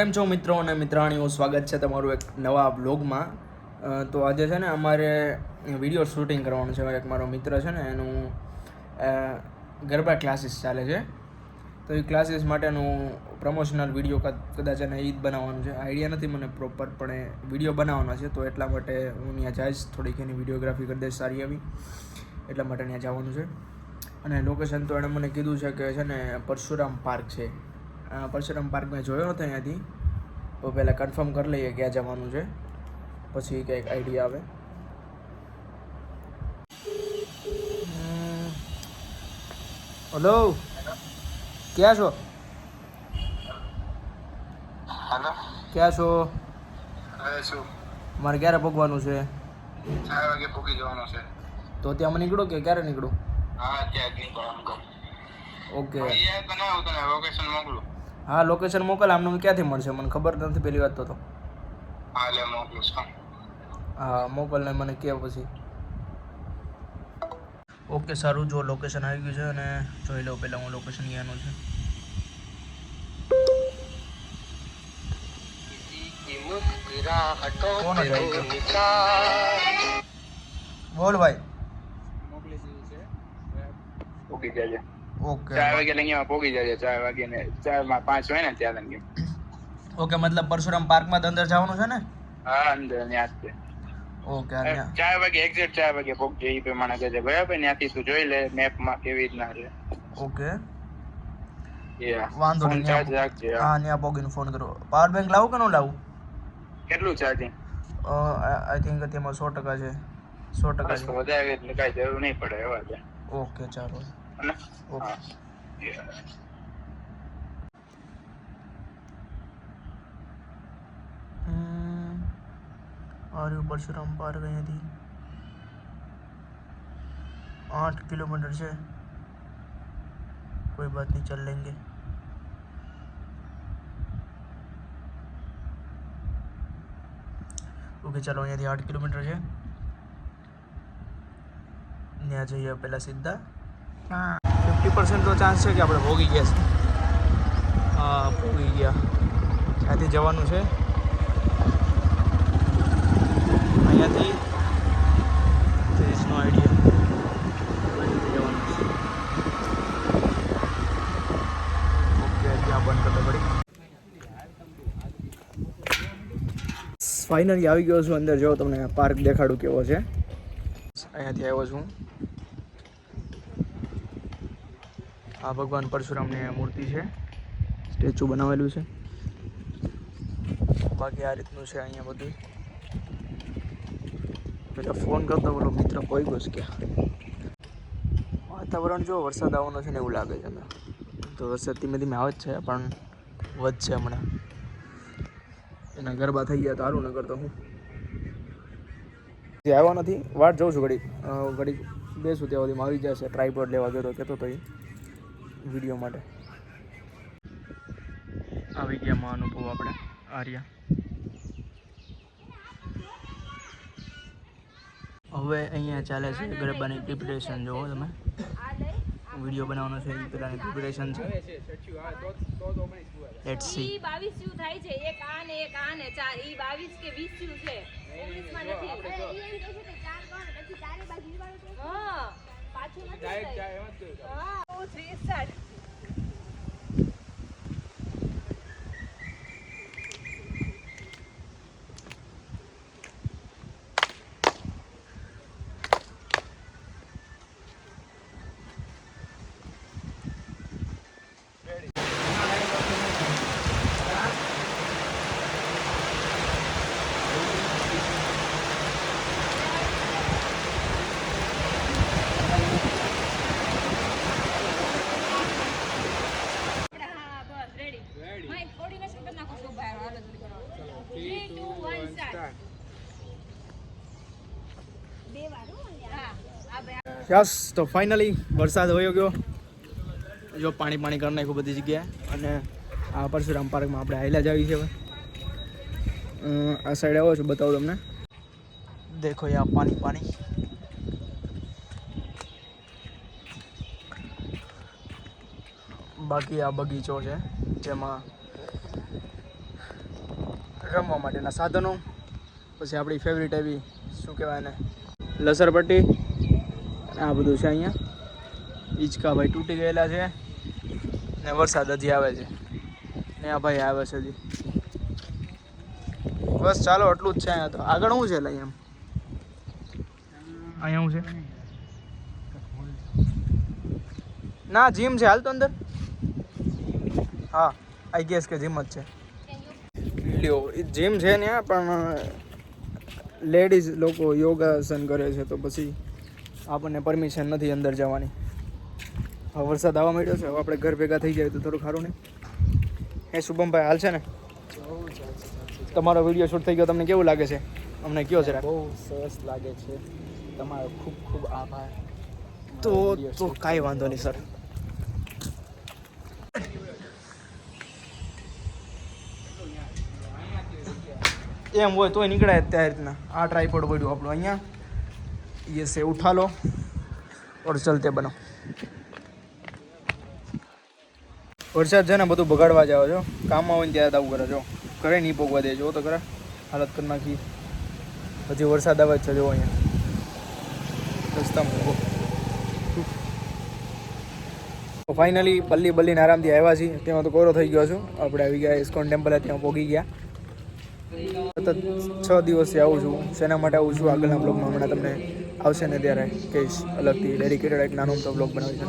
કેમ છો મિત્રો અને મિત્રાણીઓ, સ્વાગત છે તમારું એક નવા બ્લોગમાં. તો આજે છે ને અમારે વિડીયો શૂટિંગ કરવાનું છે. એક મારો મિત્ર છે ને એનું ગરબા ક્લાસીસ ચાલે છે, તો એ ક્લાસીસ માટેનું પ્રમોશનલ વિડીયો કદાચ એને ઈ જ બનાવવાનું છે. આઈડિયા નથી મને પ્રોપર, પણ એ વિડીયો બનાવવાનો છે. તો એટલા માટે હું ત્યાં જઈશ, થોડીક એની વિડીયોગ્રાફી કરી દઈશ સારી આવી, એટલા માટે ત્યાં જવાનું છે. અને લોકેશન તો એણે મને કીધું છે કે છે ને પરશુરામ પાર્ક છે. પરશુરામ પાર્ક મેં જોયો હતો અહીંયાથી, તો પહેલાં કન્ફર્મ કરી લઈએ ક્યાં જવાનું છે, પછી કંઈક આઈડિયા આવે. હલો, ક્યાં છો? હેલો, ક્યાં છો? હવે શું? મારે ક્યારે ભોગવાનું છે? 4 વાગે પૂકી જવાનું છે. તો ત્યાં નીકળો કે ક્યારે નીકળું? હા, ત્યાં જ નીકળવાનું કર. ઓકે, અહીંયા તને હું તને લોકેશન મોકલું. હા લોકેશન મોકલ. આમને ક્યાંથી મળશે? મને ખબર નથી પહેલી વાત તો. હા, એટલે મોકલું છું. હા મોકલ ને મને કહે પછી. ઓકે સારું, જો લોકેશન આવી ગયું છે અને જોઈ લઉં પહેલાં હું લોકેશન ક્યાંનું છે. બોલ ભાઈ. પૂકી જજે. ઓકે 4 વાગે લઈને પૂકી જજે. 4 વાગે ને 4 માં 5 હોય ને ત્યાં લગી. ઓકે, મતલબ પરશુરામ પાર્કમાં અંદર જવાનું છે ને? હા, અંદર ત્યાં જ છે. ઓકે 4 વાગે એક્ઝેક્ટ 4 વાગે પહોંચજે. એ પ્રમાણે કહેજે બરાબર. ત્યાંથી તું જોઈ લે મેપમાં કેવી રીતના છે. ઓકે વાંધો નહીં, ચાર્જ રાખજે. હા ત્યાં પોગીને ફોન કરો. પાવર બેંક લાવું કે ન લાવું? કેટલું ચાર્જિંગ? આઈ થિંક તેમાં 100% છે. 100% છે. વધારે એટલે કાંઈ જરૂર નહીં પડે. એવા છે. ઓકે ચાલો. ઓકે. આર્યુ પરશુરામ પાર્ક અહીંયાથી 8 કિલોમીટર છે. કોઈ બાત નહીં, ચલ લેંગે. ઓકે ચાલો, અહીંયાથી 8 કિલોમીટર છે. ત્યાં જઈએ પહેલાં સીધા. 50% તો ચાન્સ છે કે આપણે ભોગી ગયા છે. હા ભોગી ગયા. ત્યાંથી જવાનું છે અહીંયાથી. there is no idea જવાનું છે. ઓકે ત્યાં બંધ કરતો પડી. ફાઇનલી આવી ગયો છું અંદર. જો તમને પાર્ક દેખાડું કેવો છે. અહીંયાથી આવ્યો છું. આ ભગવાન પરશુરામની મૂર્તિ છે, સ્ટેચ્યુ બનાવેલું છે. બાકી આ રીતનું છે અહીંયા બધું. પેલા ફોન કરતો બોલો મિત્ર કોઈ ગયો છે ક્યાં. વાતાવરણ જો વરસાદ આવવાનો છે ને એવું લાગે છે. અમે તો વરસાદ ધીમે ધીમે આવે જ છે, પણ વધશે હમણાં. એના ગરબા થઈ ગયા તો સારું, ન કરતો હું આવ્યો નથી. વાટ જોઉં છું ઘડી બેસું ત્યાં સુધી આવી જશે. ટ્રાયપોડ લેવા ગયો તો કહેતો તો એ વિડીયો માટે. આવી ગયા માં અનુભવ આપણે આર્યા. હવે અહીંયા ચાલે છે ગરબાની પ્રિપરેશન. જુઓ તમે, વિડીયો બનાવવાનો છે એ પહેલાંની પ્રિપરેશન છે. Let's see. 22 થાય છે. એક આ ને 4 ઈ 22 કે 20 છે. 19 માં નથી. હા પાછું નથી. ડાયરેક્ટ જાય એમ જ. હા 3 સ્ટાર્ટ. યસ, તો ફાઇનલી વરસાદ વયો ગયો. જો પાણી કરી નાખ્યું બધી જગ્યાએ. અને આ પરશુરામ પાર્કમાં આપણે હાઈલા જ આવી છે. હવે આ સાઈડ આવો છો, બતાવું તમને. દેખો યા પાણી. બાકી આ બગીચો છે જેમાં રમવા માટેના સાધનો, પછી આપણી ફેવરિટ એવી શું કહેવાય ને લસરપટ્ટી, અને આ બધું છે અહીંયા. હિંચકા ભાઈ તૂટી ગયેલા છે ને વરસાદ હજી આવે છે ને આ ભાઈ આવે છે હજી. બસ ચાલો આટલું જ છે અહીંયા. તો આગળ શું છે એટલે અહીંયા શું છે? ના જીમ છે, હાલ તો અંદર. હા આઈ ગેસ કે જીમ જ છે. લ્યો જીમ છે ને પણ લેડીઝ લોકો યોગાસન કરે છે તો પછી આપણને પરમિશન નથી અંદર જવાની. હવે વરસાદ આવવા માંડ્યો છે, હવે આપણે ઘર ભેગા થઈ જાય તો થોડું સારું નહીં. હે શુભમભાઈ હાલ છે ને? તમારો વિડીયો શૂટ થઈ ગયો, તમને કેવું લાગે છે? અમને કયો છે? બહુ સરસ લાગે છે. તમારો ખૂબ ખૂબ આભાર. તો કાંઈ વાંધો નહીં સર. એમ હોય તોય નીકળાય ત્યાં રીતના. આ ટ્રાયપોડ પડ્યું આપણું અહીંયા. ये से उठा लो और चलते बनो. વરસાદ છે ને બધું બગાડવા જાવ છો, કામમાં હોય ને ત્યારે આવું કરે છો, ઘરે નહીં પોગવા દે. જો તો ખરા હાલત કરી નાખી. હજી વરસાદ આવે જ છે જો અહીંયા રસ્તામાં. ફાઇનલી બલ્લીને આરામથી આવ્યા છીએ. તેમાં તો કોરો થઈ ગયો છું. આપણે આવી ગયા ઇસ્કોન ટેમ્પલ, ત્યાં પહોંચી ગયા. સતત 6 દિવસથી આવું છું. શેના માટે આવું છું આગળના બ્લોગમાં હમણાં તમને આવશે ને ત્યારે કહીશ અલગથી. ડેડિકેટેડ એક નાનો તો બ્લોગ બનાવી છે.